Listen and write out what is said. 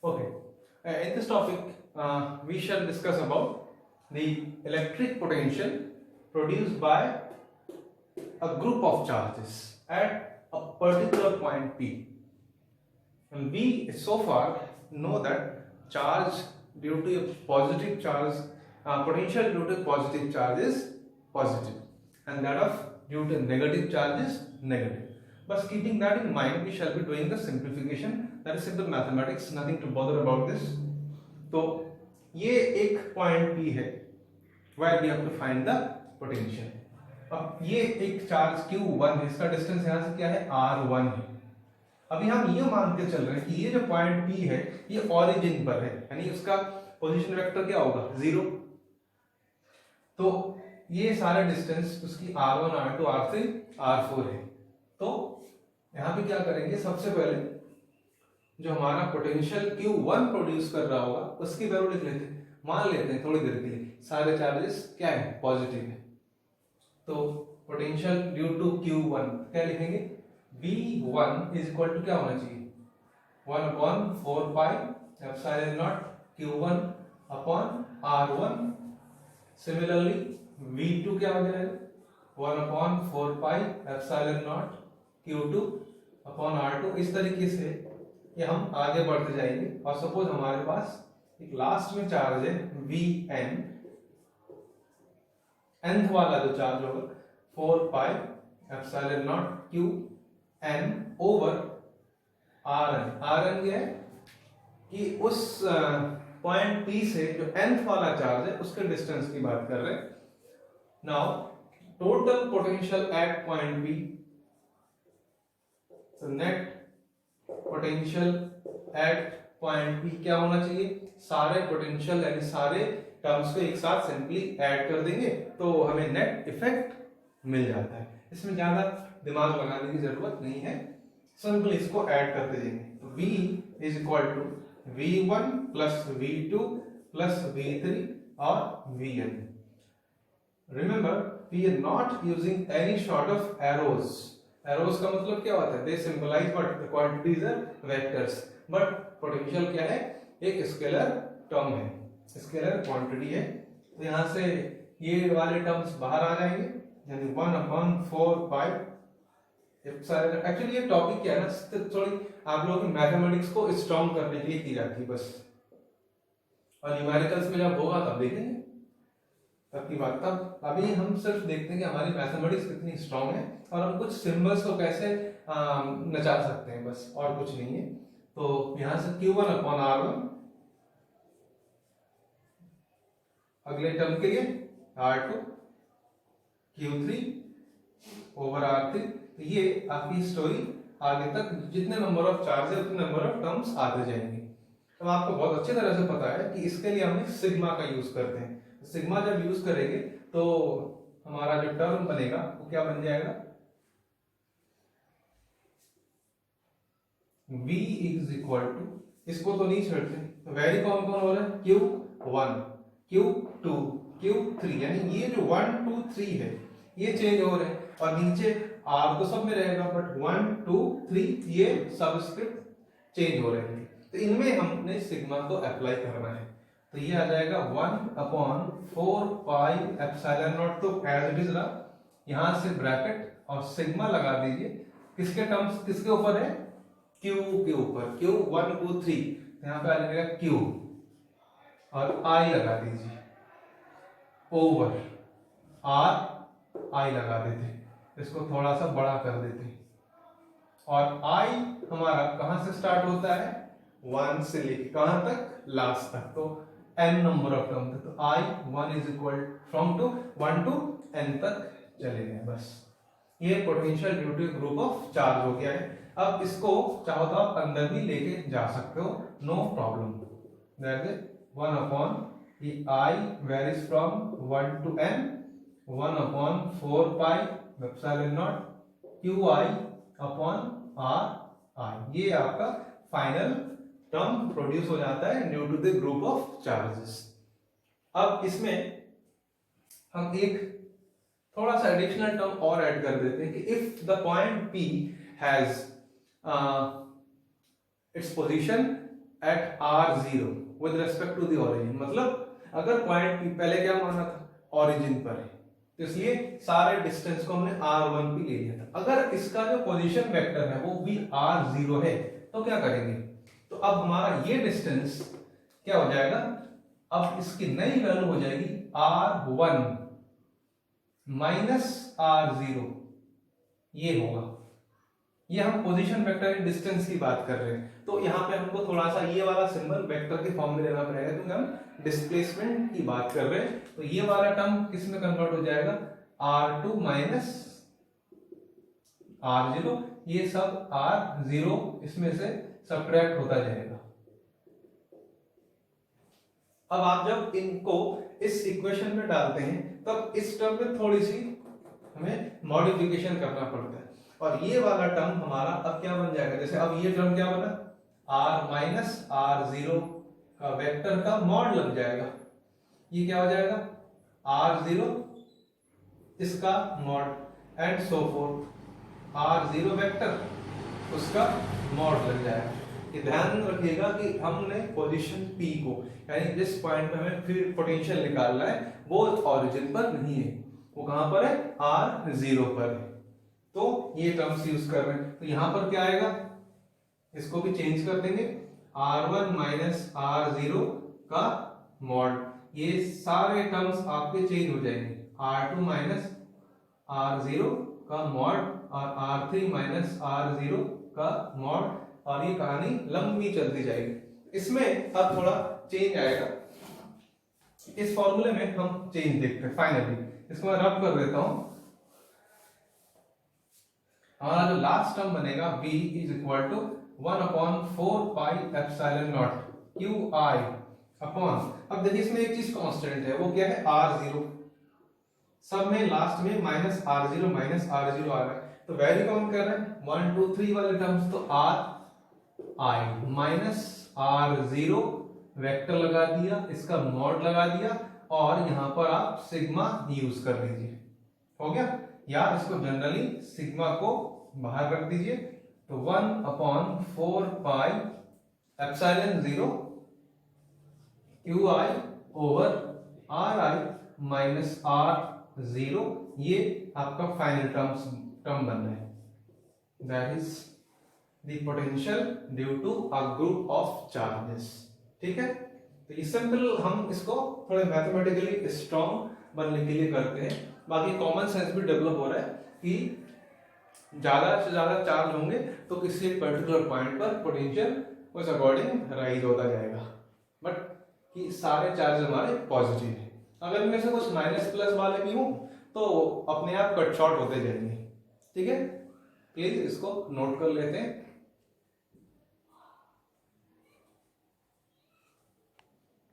Okay. In this topic, we shall discuss about the electric potential produced by a group of charges at a particular point P. And we so far know that charge due to a positive charge, potential due to positive charge is positive, and that of due to negative charge is negative. But keeping that in mind, we shall be doing the simplification. That is simple mathematics, nothing to bother about this. तो ये एक point P है, where we have to find the potential. अब ये एक charge Q1 है, इसका distance यहाँ से क्या है R1 है. अभी हम ये मान के चल रहे हैं कि ये जो पॉइंट P है ये ओरिजिन पर है, यानी उसका पोजीशन वेक्टर क्या होगा 0. तो ये सारे डिस्टेंस उसकी R1, R2, R3, R4 है. तो यहाँ पे क्या करेंगे, सबसे पहले जो हमारा पोटेंशियल Q1 प्रोड्यूस कर रहा होगा उसकी वैल्यू लिख लेते हैं. मान लेते हैं थोड़ी देर के लिए सारे चार्जेस क्या है पॉजिटिव है. तो पोटेंशियल ड्यू टू Q1 क्या लिखेंगे, V1 इज इक्वल टू क्या होना चाहिए 1/4 pi epsilon not Q1 upon R1. Similarly V2 क्या हो जाएगा 1/4 pi epsilon not Q2 upon R2. इस तरीके से ये हम आगे बढ़ते जाएंगे. और सपोज हमारे पास एक लास्ट में चार्ज है Vn, nth वाला जो चार्ज होगा 4 पाई epsilon not Qn over Rn. Rn क्या है कि उस पॉइंट P से जो nth वाला चार्ज है उसके डिस्टेंस की बात कर रहे हैं. Now total potential at point P, so net potential at point P क्या होना चाहिए, सारे पोटेंशियल यानी सारे टर्म्स को एक साथ सिंपली ऐड कर देंगे तो हमें नेट इफेक्ट मिल जाता है. इसमें ज्यादा दिमाग लगाने की जरूरत नहीं है, सिंपल इसको ऐड करते जाएंगे. तो V is equal to V1 plus V2 plus V3 और Vn. Remember we are not using any sort of arrows. Arrows का मतलब क्या होता है, they symbolize what the quantities are vectors. But potential क्या है, एक स्केलर टर्म है, स्केलर क्वांटिटी है. तो यहां से ये वाले टर्म्स बाहर आ जाएंगे, यानी 1/4 पाई एप्सिलॉन. एक्चुअली ये टॉपिक क्या है ना, थोड़ी आप लोगों की मैथमेटिक्स को स्ट्रॉन्ग करने के लिए की जाती है बस. और न्यूमेरिकल्स में जब होगा तब देखेंगे, तब की बात. तब अभी हम सिर्फ देखते हैं कि हमारी मैथमेटिक्स कितनी स्ट्रॉन्ग है और हम कुछ सिंबल्स को कैसे नचा सकते हैं, बस और कुछ नहीं है. तो यहां से Q1 अपॉन R1, अगले टर्म के लिए R2 Q3 ओवर R3. तो ये आपकी स्टोरी आगे तक जितने नंबर ऑफ चार्ज है उतने नंबर ऑफ टर्म्स आते जाएंगे. तो आपको बहुत अच्छी तरह से पता है कि इसके लिए हम सिग्मा का यूज करते हैं. सिग्मा जब यूज करेंगे तो हमारा जो टर्म बनेगा वो क्या बन जाएगा, V इज इक्वल टू, इसको तो नहीं छेड़ते, वेरी कौन कौन हो रहा है Q1 Q2 Q3, यानी ये जो 1 2 3 है ये चेंज हो रहे हैं. और नीचे R तो सब में रहेगा बट 1 2 3 ये सबस्क्रिप्ट चेंज हो रहे हैं. तो इनमें हमने सिग्मा को अप्लाई करना है. तो ये आ जाएगा 1/4 पाई एप्सिलॉन नॉट. तो एज इट इज रहा, यहां से ब्रैकेट और सिग्मा लगा दीजिए. किसके टर्म्स किसके ऊपर है, Q के ऊपर. Q 1 2 3, यहां पे आ जाएगा Q और I लगा दीजिए ओवर R. I लगा देते, इसको थोड़ा सा बड़ा कर देते. और I हमारा कहां से स्टार्ट होता है 1 से लेके कहां तक, लास्ट तक. तो n नंबर ऑफ टर्म. तो I1 is equal from to 1 to n तक चले गए. बस ये potential due to group of charge हो गया है. अब इसको चाहो तो आप अंदर भी लेके जा सकते हो, no problem. That is 1 upon I varies from 1 to n, 1/4 pi epsilon not Qi upon Ri. ये आपका फाइनल टर्म प्रोड्यूस हो जाता है due to the group of charges. अब इसमें हम एक थोड़ा सा एडिशनल टर्म और ऐड कर देते हैं कि if the point P has its position at r0 with respect to the origin, मतलब अगर पॉइंट P पहले क्या माना था, ओरिजिन पर है, तो इसलिए सारे डिस्टेंस को हमने r1 पे ले लिया था। अगर इसका जो पोजीशन वेक्टर है वो भी r0 है तो क्या करेंगे, तो अब हमारा ये डिस्टेंस क्या हो जाएगा, अब इसकी नई वैल्यू हो जाएगी r1 माइनस r0, ये होगा। ये हम पोजीशन वेक्टर डिस्टेंस की बात कर रहे हैं, तो यहाँ पे हमको थोड़ा सा ये वाला सिंबल वेक्टर के फॉर्म में लेना पड़ेगा क्योंकि हम डिस्प्लेसमेंट की बात कर रहे हैं। तो ये वाला टर्म किस में कन्वर्ट हो जाएगा, r2 माइनस r0, ये सब r0 इसमें से सब्ट्रैक्ट होता जाएगा। अब आप जब इनको इस इक्वेशन में डालते हैं तब इस टर्म में थोड़ी सी हमें मॉडिफिकेशन करना पड़ता है, और ये वाला टर्म हमारा अब क्या बन जाएगा, जैसे अब ये टर्म क्या बना, r माइनस r0 का वेक्टर का मॉड लग जाएगा, ये क्या हो जाएगा r0 इसका mod and so fourth, r0 vector उसका मॉड लग जाएगा। ये ध्यान रखिएगा कि हमने पोजीशन P को, यानी जिस पॉइंट में हमें फिर पोटेंशियल निकालना है वो ओरिजिन पर नहीं है, वो कहां पर है, r0 पर है। तो ये टर्म्स यूज कर रहे हैं, तो यहां पर क्या आएगा, इसको भी चेंज कर देंगे, r1 माइनस r0 का मॉड, ये सारे टर्म्स आपके चेंज हो जाएंगे, r2 माइनस r0 का मॉड और r3 माइनस r0 का मॉड, और ये कहानी लंबी चलती जाएगी। इसमें अब थोड़ा चेंज आएगा, इस फॉर्मूले में हम चेंज देखते हैं। फाइनली इसको मैं रब कर देता हूं, हमारा जो लास्ट टर्म बनेगा v is equal to 1/4 pi epsilon not qi upon, अब देखिए इसमें एक चीज कांस्टेंट है, वो क्या है, r0, सब में लास्ट में माइनस r0 आ रहा है, तो वैल्यू काउंट कर रहे हैं 1 2 3 वाले टर्म्स, तो r i minus r0 vector लगा दिया, इसका मॉड लगा दिया, और यहां पर आप सिग्मा यूज कर लीजिए, हो गया, या इसको जनरली सिग्मा को बाहर रख दीजिए, तो 1/4 pi epsilon 0 qi over ri minus r0, ये आपका फाइनल टर्म बन रहा है, that is the potential due to a group of charges. ठीक है, तो ये सिंपल, हम इसको थोड़े मैथमेटिकली स्ट्रॉन्ग बनने के लिए करते हैं, बाकी कॉमन सेंस भी डेवलप हो रहा है कि ज्यादा से ज्यादा चार्ज होंगे तो किसी एक पर्टिकुलर पॉइंट पर पोटेंशियल उस अकॉर्डिंग राइज होता जाएगा, बट कि सारे चार्ज हमारे पॉजिटिव है। अगर इनमें से कुछ माइनस प्लस वाले भी हों तो अपने आप कट शॉर्ट होते जाएंगे। ठीक है, प्लीज इसको नोट कर लेते हैं।